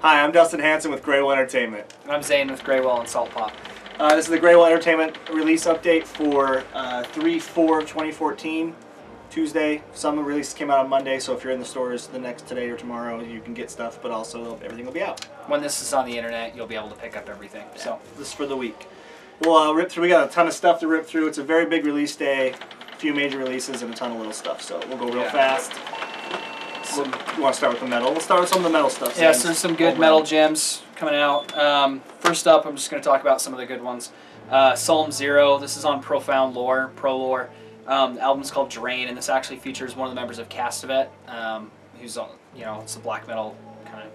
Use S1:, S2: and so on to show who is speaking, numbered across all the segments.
S1: Hi, I'm Dustin Hanson with Graywhale Entertainment.
S2: And I'm Zane with Graywhale and Salt Pop.
S1: This is the Graywhale Entertainment release update for 3/4/2014, Tuesday. Some releases came out on Monday, so if you're in the stores today or tomorrow, you can get stuff, but also everything will be out.
S2: When this is on the internet, you'll be able to pick up everything.
S1: Yeah,
S2: so
S1: this is for the week. We'll rip through. We got a ton of stuff to rip through. It's a very big release day, a few major releases, and a ton of little stuff. So we'll go real fast. You want to start with the metal? We'll start with some of the metal stuff.
S2: Yeah, so there's some good metal gems coming out. First up, I'm just going to talk about some of the good ones. Psalm 0, this is on Profound Lore, Pro Lore. The album's called Drain, and this actually features one of the members of Castavet, who's, it's a black metal, kind of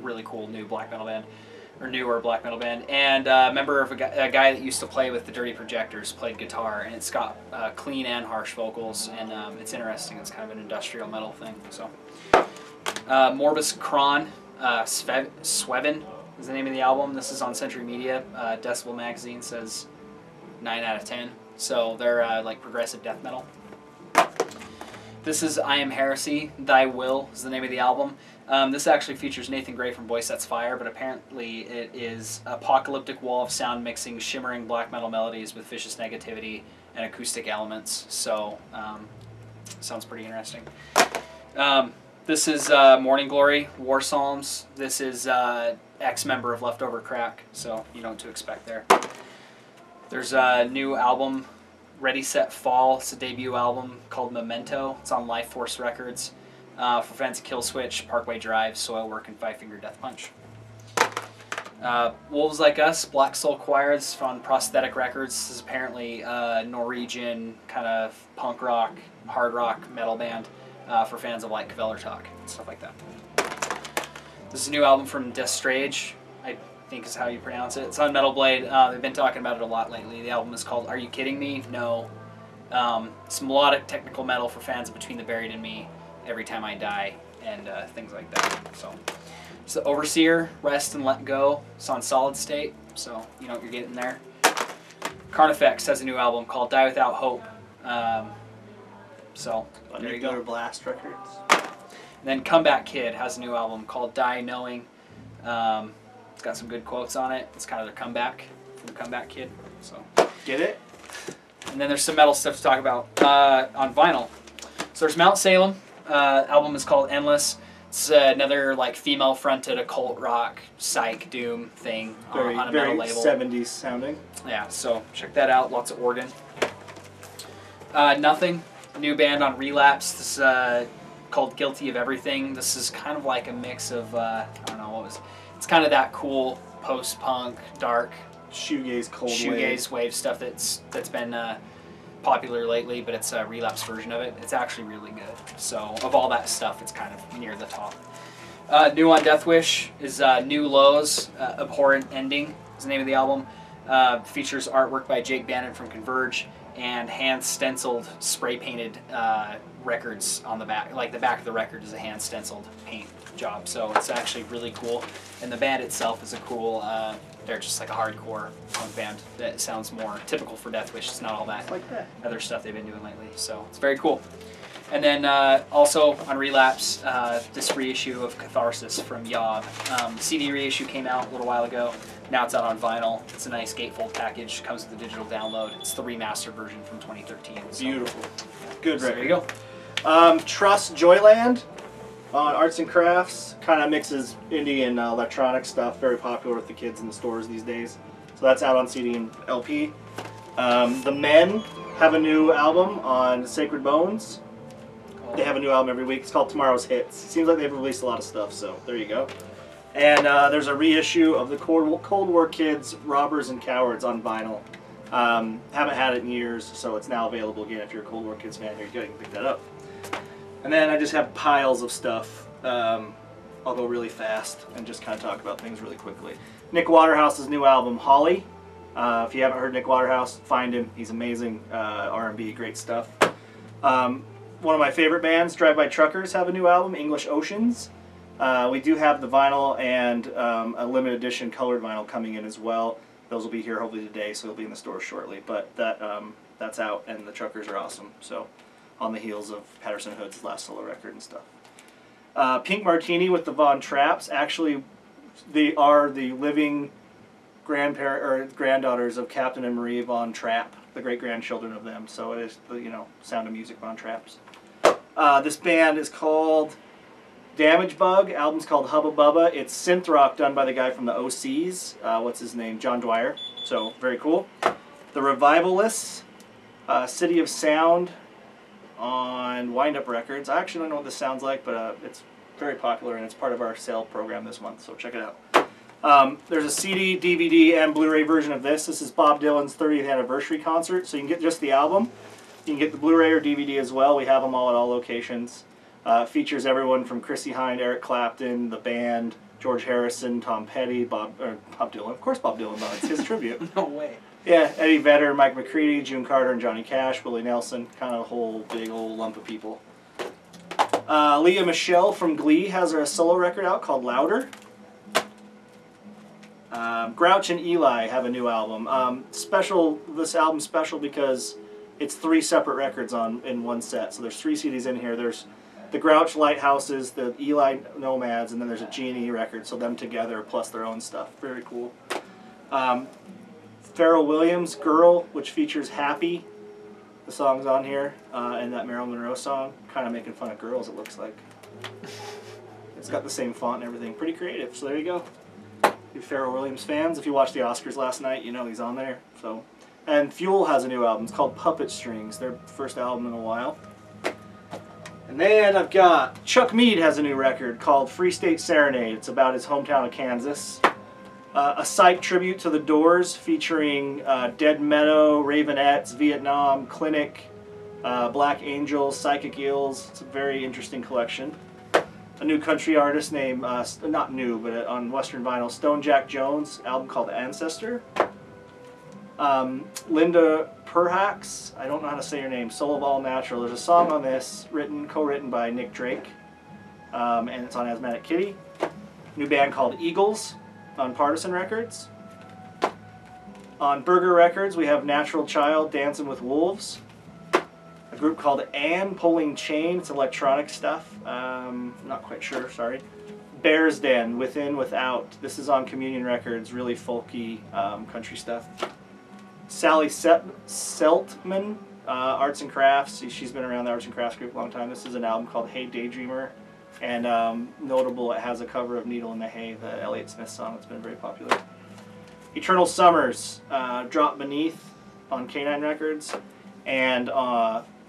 S2: really cool new black metal band, or newer black metal band, and a member of a guy that used to play with the Dirty Projectors, played guitar, and it's got clean and harsh vocals, and it's interesting. It's kind of an industrial metal thing. So, Morbus Chron, Sweven is the name of the album. This is on Century Media. Decibel Magazine says 9 out of 10. So they're like progressive death metal. This is Am Heresy, Thy Will is the name of the album. This actually features Nathan Gray from Boy Sets Fire, but apparently it is apocalyptic wall of sound mixing shimmering black metal melodies with vicious negativity and acoustic elements. So, sounds pretty interesting. This is Morning Glory, War Psalms. This is ex-member of Leftover Crack, so you know what to expect there. There's a new album, Ready Set Fall. It's a debut album called Memento. It's on Life Force Records. For fans of Killswitch, Parkway Drive, Soilwork, and Five Finger Death Punch. Wolves Like Us, Black Soul Choir. This is on Prosthetic Records. This is apparently a Norwegian kind of punk rock, hard rock metal band for fans of like Kvelertak and stuff like that. This is a new album from Destrage, I think is how you pronounce it. It's on Metal Blade. They've been talking about it a lot lately. The album is called Are You Kidding Me? No. It's melodic technical metal for fans of Between the Buried and Me, Every Time I Die, and things like that. So it's the Overseer, Rest and Let Go. It's on Solid State, so you know what you're getting there. Carnifex has a new album called Die Without Hope. So there you go.
S1: Blast Records.
S2: And then Comeback Kid has a new album called Die Knowing. It's got some good quotes on it. It's kind of their comeback from Comeback Kid. So
S1: Get it?
S2: And then there's some metal stuff to talk about on vinyl. So there's Mount Salem. Album is called Endless. It's another like female-fronted occult rock, psych, doom thing on a metal label.
S1: 70s sounding.
S2: Yeah, so check that out. Lots of organ. Nothing. New band on Relapse. This is called Guilty of Everything. This is kind of like a mix of I don't know what was. It's kind of that cool post-punk, dark
S1: shoegaze,
S2: shoegaze wave stuff that's been popular lately, but it's a Relapse version of it. It's actually really good. So of all that stuff, it's kind of near the top. New on Death Wish is New Lows, Abhorrent Ending is the name of the album. Features artwork by Jake Bannon from Converge and hand stenciled, spray painted records on the back. Like the back of the record is a hand stenciled paint job. So it's actually really cool. And the band itself is a cool, they're just like a hardcore punk band that sounds more typical for Death Wish. It's not all that other stuff they've been doing lately. So it's very cool. And then also on Relapse, this reissue of Catharsis from Yob. CD reissue came out a little while ago. Now it's out on vinyl. It's a nice gatefold package. Comes with a digital download. It's the remastered version from 2013. So,
S1: beautiful. Good
S2: so
S1: record.
S2: there you
S1: go. Trust Joyland on Arts and Crafts. Kind of mixes indie and electronic stuff. Very popular with the kids in the stores these days. So that's out on CD and LP. The Men have a new album on Sacred Bones. They have a new album every week. It's called Tomorrow's Hits. Seems like they've released a lot of stuff, so there you go. And there's a reissue of the Cold War Kids, Robbers and Cowards on vinyl. Haven't had it in years, so it's now available again. If you're a Cold War Kids fan, here you go, you can pick that up. And then I just have piles of stuff. I'll go really fast and just kind of talk about things really quickly. Nick Waterhouse's new album, Holly. If you haven't heard Nick Waterhouse, find him. He's amazing. R&B, great stuff. One of my favorite bands, Drive By Truckers, have a new album, English Oceans. We do have the vinyl and a limited edition colored vinyl coming in as well. Those will be here hopefully today, so they'll be in the stores shortly. But that's out, and the Truckers are awesome. So on the heels of Patterson Hood's last solo record and stuff. Pink Martini with the Von Traps actually They are the living grandparent or granddaughters of Captain and Marie von Trapp, the great-grandchildren of them. So it is the, you know, Sound of Music von Trapps. This band is called Damage Bug. Album's called Hubba Bubba. It's synth rock done by the guy from the OCs. What's his name? John Dwyer. So very cool. The Revivalists, City of Sound on Wind Up Records. I actually don't know what this sounds like, but it's very popular and it's part of our sale program this month. So check it out. There's a CD, DVD, and Blu-ray version of this. This is Bob Dylan's 30th anniversary concert, so you can get just the album. You can get the Blu-ray or DVD as well. We have them all at all locations. Features everyone from Chrissie Hynde, Eric Clapton, the band, George Harrison, Tom Petty, Bob Dylan. Of course Bob Dylan, though. It's his tribute.
S2: No way.
S1: Yeah, Eddie Vedder, Mike McCready, June Carter, and Johnny Cash, Willie Nelson. Kind of a whole big old lump of people. Lea Michele from Glee has her solo record out called Louder. Grouch and Eligh have a new album. This album's special because it's 3 separate records in one set. So there's 3 CDs in here. There's the Grouch Lighthouses, the Eligh Nomads, and then there's a G&E record. So them together plus their own stuff. Very cool. Pharrell Williams, Girl, which features Happy. The song's on here, and that Marilyn Monroe song. Kind of making fun of girls, it looks like. It's got the same font and everything. Pretty creative, so there you go. You Pharrell Williams fans, if you watched the Oscars last night, you know he's on there. So, and Fuel has a new album. It's called Puppet Strings. Their first album in a while. And then I've got Chuck Mead has a new record called Free State Serenade. It's about his hometown of Kansas. A Psych tribute to the Doors featuring Dead Meadow, Ravenettes, Vietnam, Clinic, Black Angels, Psychic Eels. It's a very interesting collection. A new country artist named, not new, but on Western Vinyl, Stone Jack Jones, album called Ancestor. Linda Perhax, I don't know how to say your name, Soul of All Natural. There's a song on this, co-written by Nick Drake, and it's on Asthmatic Kitty. New band called Eagles on Partisan Records. On Burger Records, we have Natural Child, Dancing with Wolves. A group called Ann, Pulling Chain. It's electronic stuff. Not quite sure, sorry. Bear's Den, Within, Without. This is on Communion Records, really folky country stuff. Sally Seltman, Arts and Crafts. She's been around the Arts and Crafts group a long time. This is an album called Hey Daydreamer. And notable, it has a cover of Needle in the Hay, the Elliott Smith song that's been very popular. Eternal Summers, Drop Beneath on Canine Records. And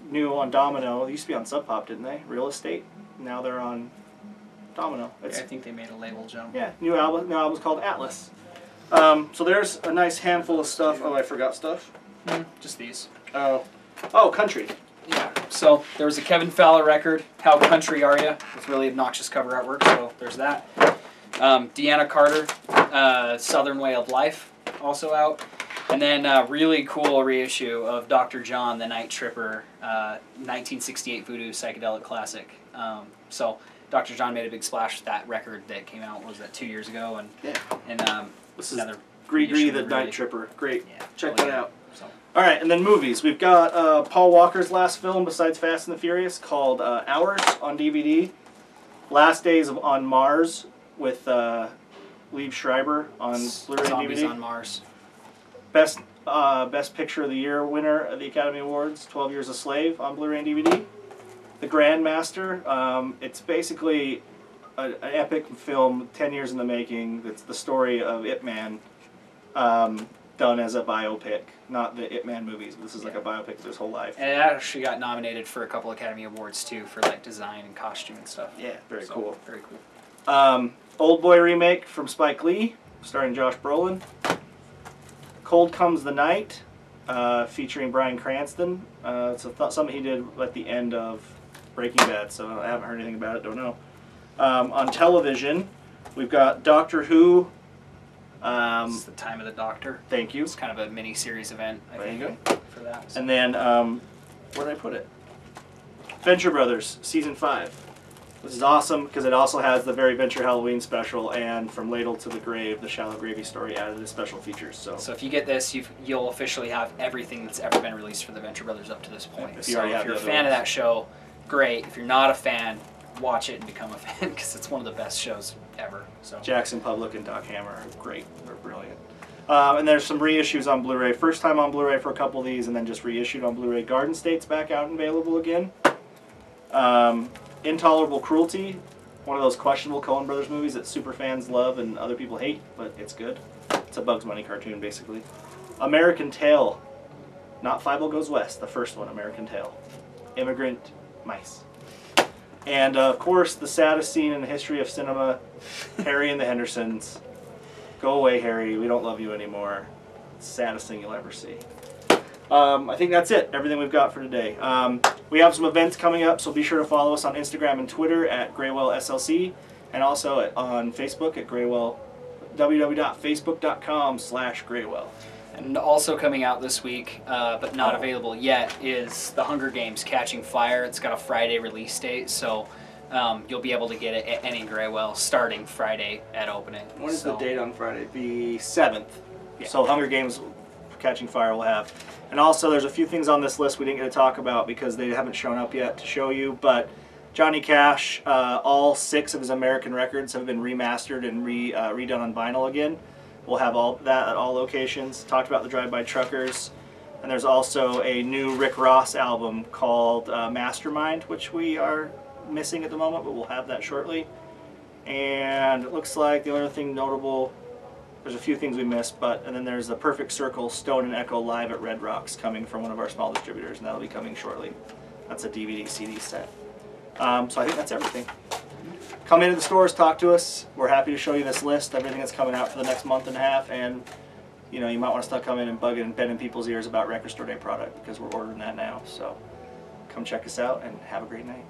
S1: new on Domino. They used to be on Sub Pop, didn't they? Real Estate. Now they're on Domino.
S2: Yeah, I think they made a label jump.
S1: Yeah, new album's called Atlas. So there's a nice handful of stuff. Oh, I forgot stuff.
S2: Just these.
S1: Oh, country.
S2: Yeah. So there was a Kevin Fowler record, How Country Are Ya? With really obnoxious cover artwork. So there's that. Deanna Carter, Southern Way of Life, also out. And then a really cool reissue of Dr. John, the Night Tripper, 1968 Voodoo Psychedelic Classic. So Dr. John made a big splash with that record that came out, what was that, 2 years ago? And,
S1: yeah.
S2: And
S1: this
S2: another
S1: is Gree the
S2: really,
S1: Night Tripper. Great.
S2: Yeah,
S1: Check
S2: really
S1: that out.
S2: So.
S1: All right, and then movies. We've got Paul Walker's last film besides Fast and the Furious called Hours on DVD. Last Days on Mars with Liev Schreiber on Blu-ray and
S2: Zombies
S1: DVD.
S2: on Mars.
S1: Best Picture of the Year winner of the Academy Awards, 12 Years a Slave on Blu-ray and DVD. The Grandmaster. It's basically an epic film, 10 years in the making. It's the story of Ip Man done as a biopic. Not the Ip Man movies. This is like a biopic of his whole life.
S2: And it actually got nominated for a couple Academy Awards too, for like design and costume and stuff.
S1: Yeah, very cool.
S2: Very cool.
S1: Old Boy remake from Spike Lee, starring Josh Brolin. Cold Comes the Night, featuring Bryan Cranston. It's something he did at the end of Breaking Bad, so I haven't heard anything about it, don't know. On television, we've got Doctor Who.
S2: This is the Time of the Doctor.
S1: Thank you.
S2: It's kind of a mini-series event, I think,
S1: you go.
S2: for that. So.
S1: And then, where did I put it? Venture Brothers, Season 5. This is awesome because it also has the Very Venture Halloween special and From Ladle to the Grave, the Shallow Gravy story added as special features. So
S2: if you get this, you'll officially have everything that's ever been released for the Venture Brothers up to this point.
S1: If you're a
S2: fan of that show, great. If you're not a fan, watch it and become a fan because it's one of the best shows ever. So
S1: Jackson Public and Doc Hammer are great. They're brilliant. And there's some reissues on Blu-ray. First time on Blu-ray for a couple of these, and then just reissued on Blu-ray. Garden State's back out and available again. Intolerable Cruelty, one of those questionable Coen Brothers movies that super fans love and other people hate, but it's good. It's a Bugs Bunny cartoon, basically. American Tail, not Fievel Goes West, the first one, American Tail. Immigrant Mice. And of course, the saddest scene in the history of cinema, Harry and the Hendersons. Go away, Harry. We don't love you anymore. Saddest thing you'll ever see. I think that's it. Everything we've got for today. We have some events coming up, so be sure to follow us on Instagram and Twitter at Graywhale SLC, and also on Facebook at Graywhale, www.facebook.com/Graywhale.
S2: And also coming out this week, but not available yet, is The Hunger Games: Catching Fire. It's got a Friday release date, so you'll be able to get it at any Graywhale starting Friday at opening.
S1: What is the date on Friday? The 7th. Yeah. So Hunger Games Catching Fire will have. And also there's a few things on this list we didn't get to talk about because they haven't shown up yet to show you, but Johnny Cash, all 6 of his American records have been remastered and redone on vinyl again. We'll have all that at all locations. Talked about the Drive-By Truckers. And there's also a new Rick Ross album called Mastermind, which we are missing at the moment, but we'll have that shortly. And it looks like the only thing notable, there's a few things we missed, and then there's the Perfect Circle Stone and Echo live at Red Rocks coming from one of our small distributors, and that'll be coming shortly. That's a DVD CD set. So I think that's everything. Come into the stores, talk to us. We're happy to show you this list, everything that's coming out for the next month and a half, and you know, you might want to start coming and bugging and bending people's ears about Record Store Day product because we're ordering that now. So come check us out and have a great night.